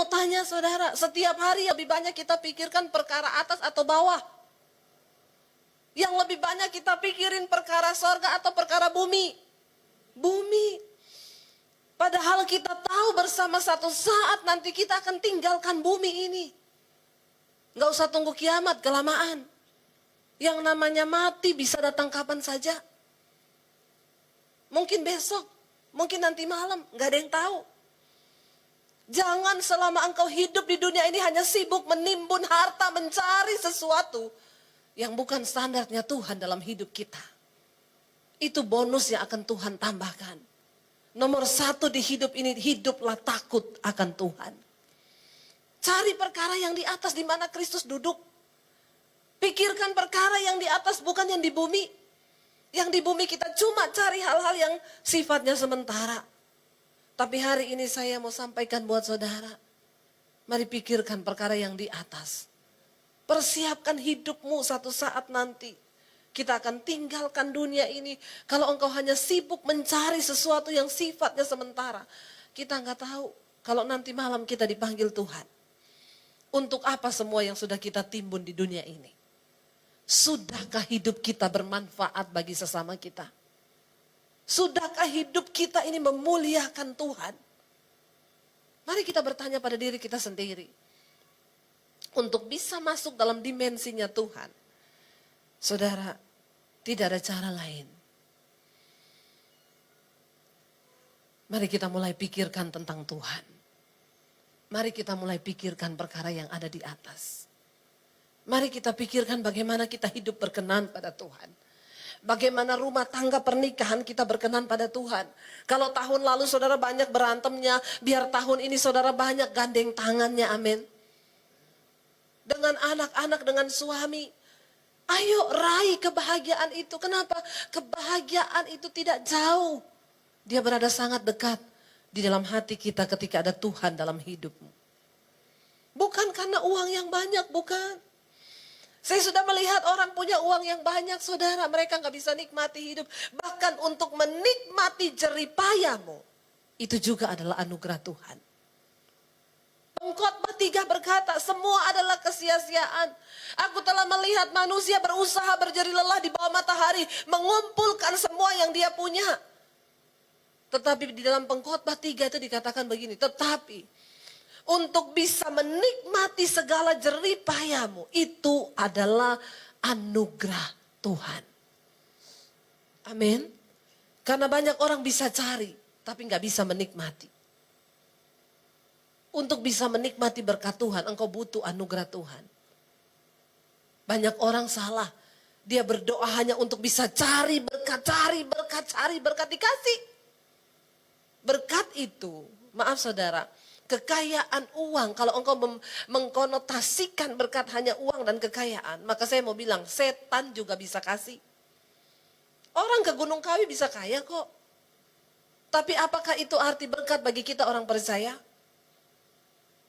mau tanya saudara, setiap hari lebih banyak kita pikirkan perkara atas atau bawah? Yang lebih banyak kita pikirin perkara sorga atau perkara bumi? Bumi. Padahal kita tahu bersama satu saat nanti kita akan tinggalkan bumi ini. Gak usah tunggu kiamat, kelamaan. Yang namanya mati bisa datang kapan saja. Mungkin besok, mungkin nanti malam, gak ada yang tahu. Jangan selama engkau hidup di dunia ini hanya sibuk menimbun harta, mencari sesuatu yang bukan standarnya Tuhan dalam hidup kita. Itu bonus yang akan Tuhan tambahkan. Nomor satu di hidup ini, hiduplah takut akan Tuhan. Cari perkara yang di atas di mana Kristus duduk. Pikirkan perkara yang di atas bukan yang di bumi. Yang di bumi kita cuma cari hal-hal yang sifatnya sementara. Tapi hari ini saya mau sampaikan buat saudara. Mari pikirkan perkara yang di atas. Persiapkan hidupmu satu saat nanti. Kita akan tinggalkan dunia ini. Kalau engkau hanya sibuk mencari sesuatu yang sifatnya sementara. Kita nggak tahu kalau nanti malam kita dipanggil Tuhan. Untuk apa semua yang sudah kita timbun di dunia ini? Sudahkah hidup kita bermanfaat bagi sesama kita? Sudahkah hidup kita ini memuliakan Tuhan? Mari kita bertanya pada diri kita sendiri. Untuk bisa masuk dalam dimensinya Tuhan. Saudara, tidak ada cara lain. Mari kita mulai pikirkan tentang Tuhan. Mari kita mulai pikirkan perkara yang ada di atas. Mari kita pikirkan bagaimana kita hidup berkenan pada Tuhan. Bagaimana rumah tangga pernikahan kita berkenan pada Tuhan. Kalau tahun lalu saudara banyak berantemnya, biar tahun ini saudara banyak gandeng tangannya, amin. Dengan anak-anak, dengan suami. Ayo raih kebahagiaan itu. Kenapa? Kebahagiaan itu tidak jauh. Dia berada sangat dekat di dalam hati kita ketika ada Tuhan dalam hidupmu. Bukan karena uang yang banyak, bukan. Saya sudah melihat orang punya uang yang banyak, saudara. Mereka gak bisa nikmati hidup. Bahkan untuk menikmati jeripayamu, itu juga adalah anugerah Tuhan. Pengkhotbah 3 berkata, semua adalah kesia-siaan. Aku telah melihat manusia berusaha berjeri lelah di bawah matahari, mengumpulkan semua yang dia punya. Tetapi di dalam Pengkhotbah 3 itu dikatakan begini, tetapi untuk bisa menikmati segala jeripayamu, itu adalah anugerah Tuhan. Amin. Karena banyak orang bisa cari, tapi gak bisa menikmati. Untuk bisa menikmati berkat Tuhan, engkau butuh anugerah Tuhan. Banyak orang salah. Dia berdoa hanya untuk bisa cari berkat, cari berkat dikasih. Berkat itu, maaf saudara, kekayaan uang, kalau engkau mengkonotasikan berkat hanya uang dan kekayaan, maka saya mau bilang setan juga bisa kasih. Orang ke Gunung Kawi bisa kaya kok. Tapi apakah itu arti berkat bagi kita orang percaya?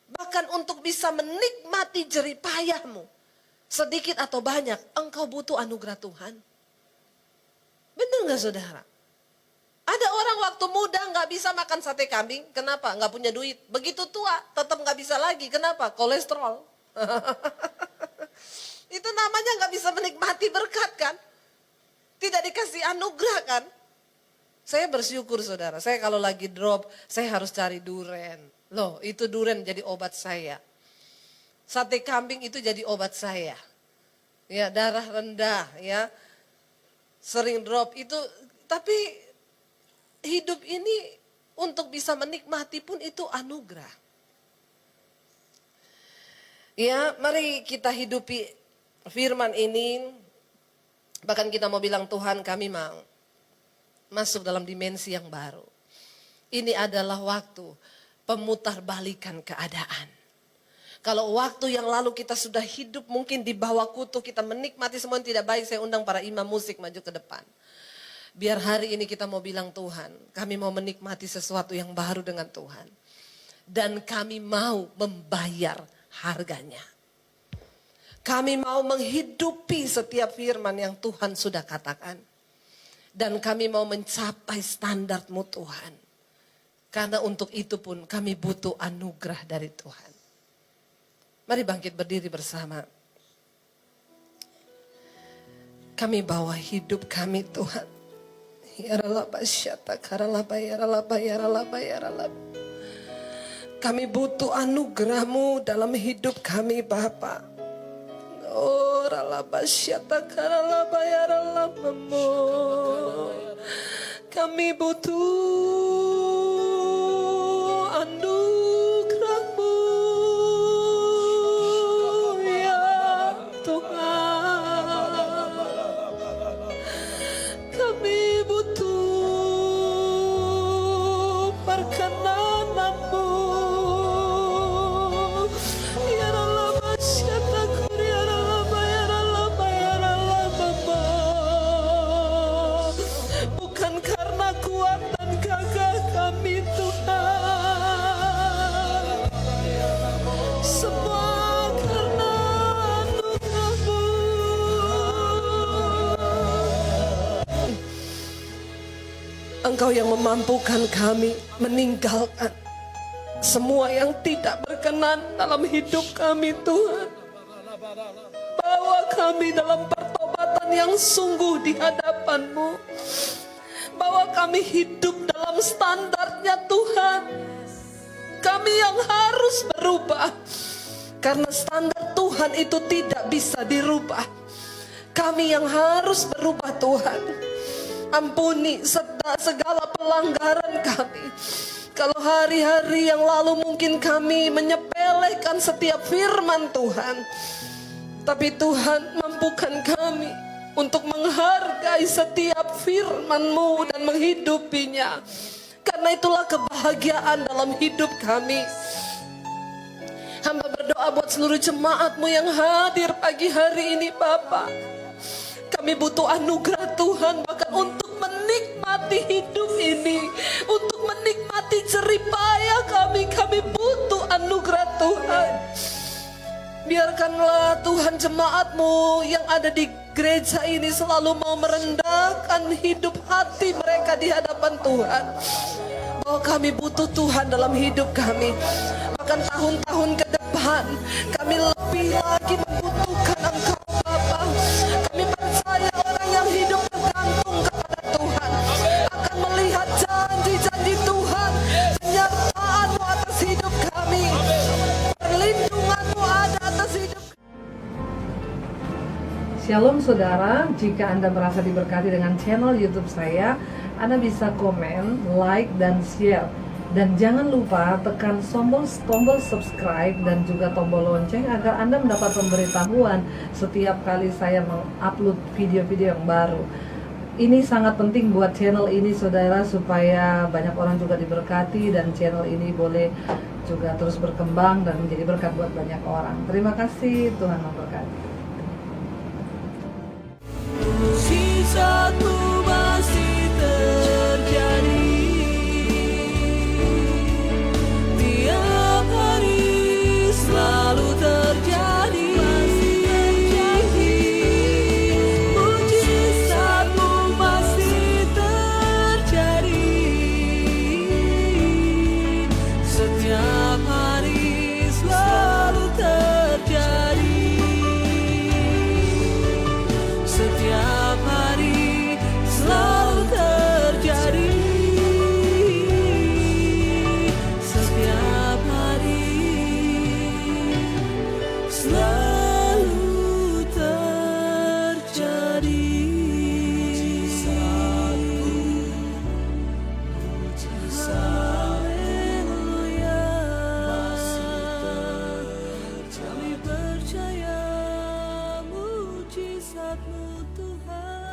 Bahkan untuk bisa menikmati jeripayahmu, sedikit atau banyak, engkau butuh anugerah Tuhan. Benar gak saudara? Ada orang waktu muda gak bisa makan sate kambing. Kenapa? Gak punya duit. Begitu tua tetap gak bisa lagi. Kenapa? Kolesterol. Itu namanya gak bisa menikmati berkat kan? Tidak dikasih anugerah kan? Saya bersyukur saudara. Saya kalau lagi drop, saya harus cari duren. Loh, itu duren jadi obat saya. Sate kambing itu jadi obat saya. Ya, darah rendah ya. Sering drop itu. Tapi hidup ini untuk bisa menikmati pun itu anugerah. Ya, mari kita hidupi firman ini. Bahkan kita mau bilang Tuhan, kami mau masuk dalam dimensi yang baru. Ini adalah waktu pemutarbalikan keadaan. Kalau waktu yang lalu kita sudah hidup mungkin di bawah kutuk, kita menikmati semua yang tidak baik, saya undang para imam musik maju ke depan. Biar hari ini kita mau bilang Tuhan, kami mau menikmati sesuatu yang baru dengan Tuhan. Dan kami mau membayar harganya. Kami mau menghidupi setiap firman yang Tuhan sudah katakan. Dan kami mau mencapai standar-Mu Tuhan. Karena untuk itu pun kami butuh anugerah dari Tuhan. Mari bangkit berdiri bersama. Kami bawa hidup kami Tuhan. Ya Ralaba syata karalaba ya Ralaba ya Ralaba ya Ralaba. Kami butuh anugerah-Mu dalam hidup kami Bapa. Oh Ralaba syata karalaba ya Ralaba. Kami butuh anugerah-Mu ya Tuhan. Kami butuh perkenan-Mu. Ya Ralaba syata ya Ralaba ya Ralaba ya Ralaba. Bukan karena kuat dan gagah kami Tuhan, semua karena anugerah-Mu. Engkau yang memampukan kami meninggalkan semua yang tidak berkenan dalam hidup kami Tuhan. Bawa kami dalam pertobatan yang sungguh di hadapan-Mu. Bawa kami hidup dalam standarnya Tuhan. Kami yang harus berubah. Karena standar Tuhan itu tidak bisa dirubah. Kami yang harus berubah Tuhan. Ampuni segala pelanggaran kami. Kalau hari-hari yang lalu mungkin kami menyepelekan setiap firman Tuhan. Tapi Tuhan mampukan kami untuk menghargai setiap firman-Mu dan menghidupinya. Karena itulah kebahagiaan dalam hidup kami. Hamba berdoa buat seluruh jemaat-Mu yang hadir pagi hari ini Bapa. Kami butuh anugerah Tuhan bahkan untuk menikmati hidup ini. Untuk menikmati jeripaya kami butuh anugerah Tuhan. Biarkanlah Tuhan jemaat-Mu yang ada di gereja ini selalu mau merendahkan hidup hati mereka di hadapan Tuhan. Bahwa kami butuh Tuhan dalam hidup kami. Bahkan tahun-tahun ke depan kami lebih lagi membutuhkan Engkau Bapa. Kami percaya orang yang hidup bergantung kepada Tuhan akan melihat janji-janji Tuhan, penyertaan-Mu atas hidup kami, perlindungan-Mu ada atas hidup. Shalom saudara, jika Anda merasa diberkati dengan channel YouTube saya, Anda bisa komen, like, dan share. Dan jangan lupa tekan tombol subscribe dan juga tombol lonceng agar Anda mendapat pemberitahuan setiap kali saya mengupload video-video yang baru. Ini sangat penting buat channel ini saudara, supaya banyak orang juga diberkati dan channel ini boleh juga terus berkembang dan menjadi berkat buat banyak orang. Terima kasih, Tuhan memberkati. Mujizat-Mu masih terjadi tiap hari, selalu terjadi. Mujizat-Mu masih terjadi setiap hari, selalu terjadi. Setiap hari selalu terjadi. Setiap hari selalu terjadi. Haleluya. Kami percaya mujizat-Mu Tuhan.